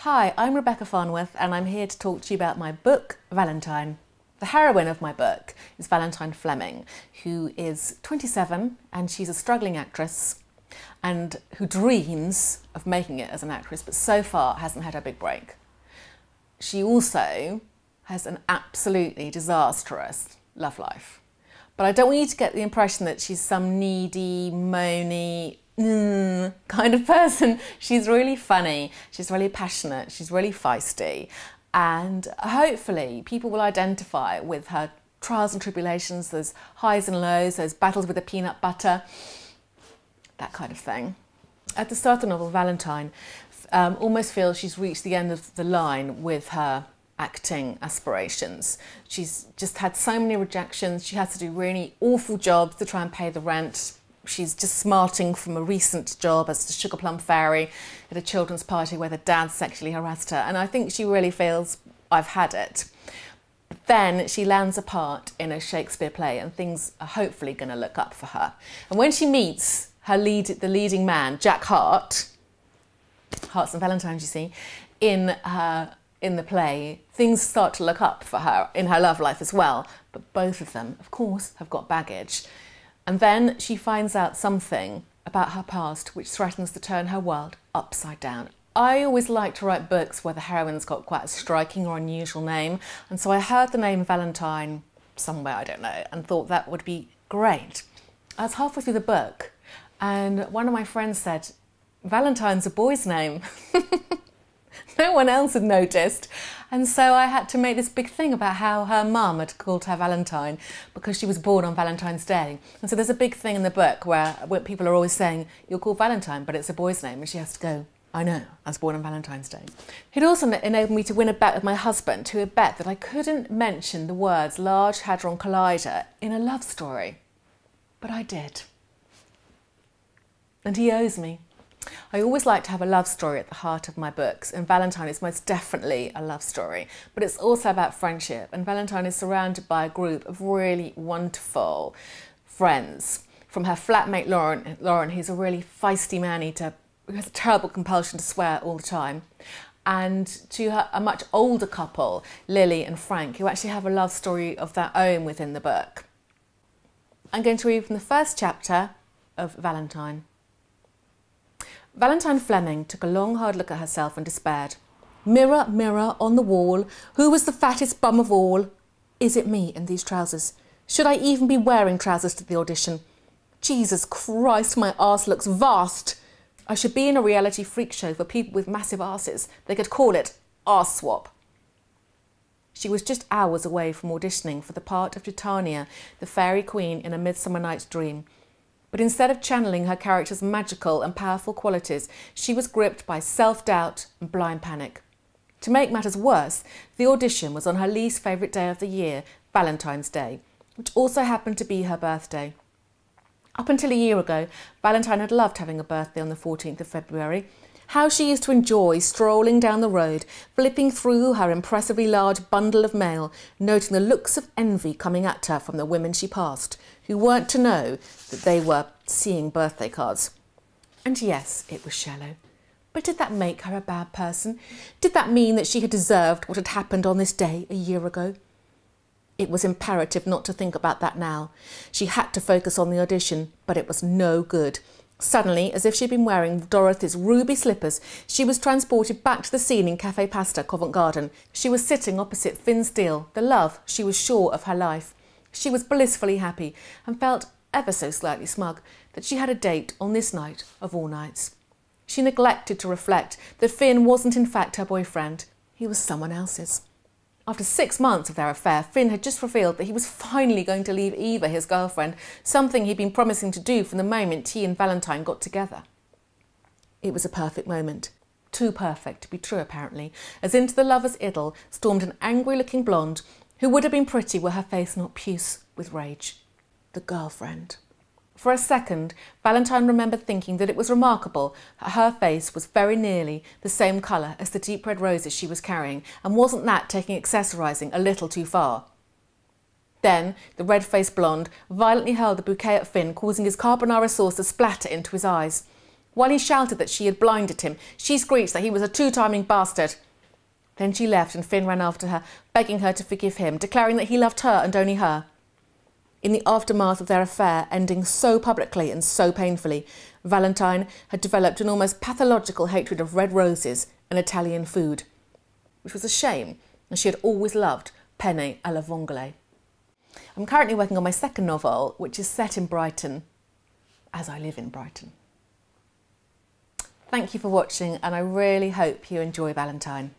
Hi, I'm Rebecca Farnworth and I'm here to talk to you about my book, Valentine. The heroine of my book is Valentine Fleming, who is 27 and she's a struggling actress and who dreams of making it as an actress, but so far hasn't had her big break. She also has an absolutely disastrous love life. But I don't want you to get the impression that she's some needy, moany, kind of person. She's really funny, she's really passionate, she's really feisty, and hopefully people will identify with her trials and tribulations, those highs and lows, those battles with the peanut butter, that kind of thing. At the start of the novel, Valentine almost feels she's reached the end of the line with her acting aspirations. She's just had so many rejections, she has to do really awful jobs to try and pay the rent. She's just smarting from a recent job as the Sugar Plum Fairy at a children's party where the dad sexually harassed her, and I think she really feels, I've had it. But then she lands a part in a Shakespeare play and things are hopefully going to look up for her. And when she meets the leading man, Jack Hart, Hearts and Valentines, you see, in the play, things start to look up for her in her love life as well. But both of them, of course, have got baggage. And then she finds out something about her past which threatens to turn her world upside down. I always like to write books where the heroine's got quite a striking or unusual name, and so I heard the name Valentine somewhere, I don't know, and thought that would be great. I was halfway through the book and one of my friends said, "Valentine's a boy's name." No one else had noticed, and so I had to make this big thing about how her mum had called her Valentine because she was born on Valentine's Day. And so there's a big thing in the book where people are always saying, "You're called Valentine, but it's a boy's name," and she has to go, "I know, I was born on Valentine's Day." It also enabled me to win a bet with my husband, who had bet that I couldn't mention the words Large Hadron Collider in a love story. But I did. And he owes me. I always like to have a love story at the heart of my books, and Valentine is most definitely a love story, but it's also about friendship, and Valentine is surrounded by a group of really wonderful friends. From her flatmate Lauren, who's a really feisty man-eater who has a terrible compulsion to swear all the time, and to a much older couple, Lily and Frank, who actually have a love story of their own within the book. I'm going to read from the first chapter of Valentine. Valentine Fleming took a long, hard look at herself and despaired. Mirror, mirror on the wall, who was the fattest bum of all? Is it me in these trousers? Should I even be wearing trousers to the audition? Jesus Christ, my arse looks vast. I should be in a reality freak show for people with massive arses. They could call it Arse Swap. She was just hours away from auditioning for the part of Titania, the fairy queen in A Midsummer Night's Dream. But instead of channeling her character's magical and powerful qualities, she was gripped by self-doubt and blind panic. To make matters worse, the audition was on her least favourite day of the year, Valentine's Day, which also happened to be her birthday. Up until a year ago, Valentine had loved having a birthday on the 14th of February. How she used to enjoy strolling down the road, flipping through her impressively large bundle of mail, noting the looks of envy coming at her from the women she passed, who weren't to know that they were seeing birthday cards. And yes, it was shallow. But did that make her a bad person? Did that mean that she had deserved what had happened on this day a year ago? It was imperative not to think about that now. She had to focus on the audition, but it was no good. Suddenly, as if she'd been wearing Dorothy's ruby slippers, she was transported back to the scene in Café Pasta, Covent Garden. She was sitting opposite Finn Steele, the love, she was sure, of her life. She was blissfully happy and felt ever so slightly smug that she had a date on this night of all nights. She neglected to reflect that Finn wasn't in fact her boyfriend. He was someone else's. After 6 months of their affair, Finn had just revealed that he was finally going to leave Eva, his girlfriend, something he'd been promising to do from the moment he and Valentine got together. It was a perfect moment. Too perfect to be true, apparently, as into the lover's idyll stormed an angry-looking blonde who would have been pretty were her face not puce with rage. The girlfriend. For a second, Valentine remembered thinking that it was remarkable that her face was very nearly the same colour as the deep red roses she was carrying, and wasn't that taking accessorising a little too far? Then the red-faced blonde violently hurled the bouquet at Finn, causing his carbonara sauce to splatter into his eyes. While he shouted that she had blinded him, she screeched that he was a two-timing bastard. Then she left and Finn ran after her, begging her to forgive him, declaring that he loved her and only her. In the aftermath of their affair, ending so publicly and so painfully, Valentine had developed an almost pathological hatred of red roses and Italian food, which was a shame, as she had always loved penne alla vongole. I'm currently working on my second novel, which is set in Brighton, as I live in Brighton. Thank you for watching, and I really hope you enjoy Valentine.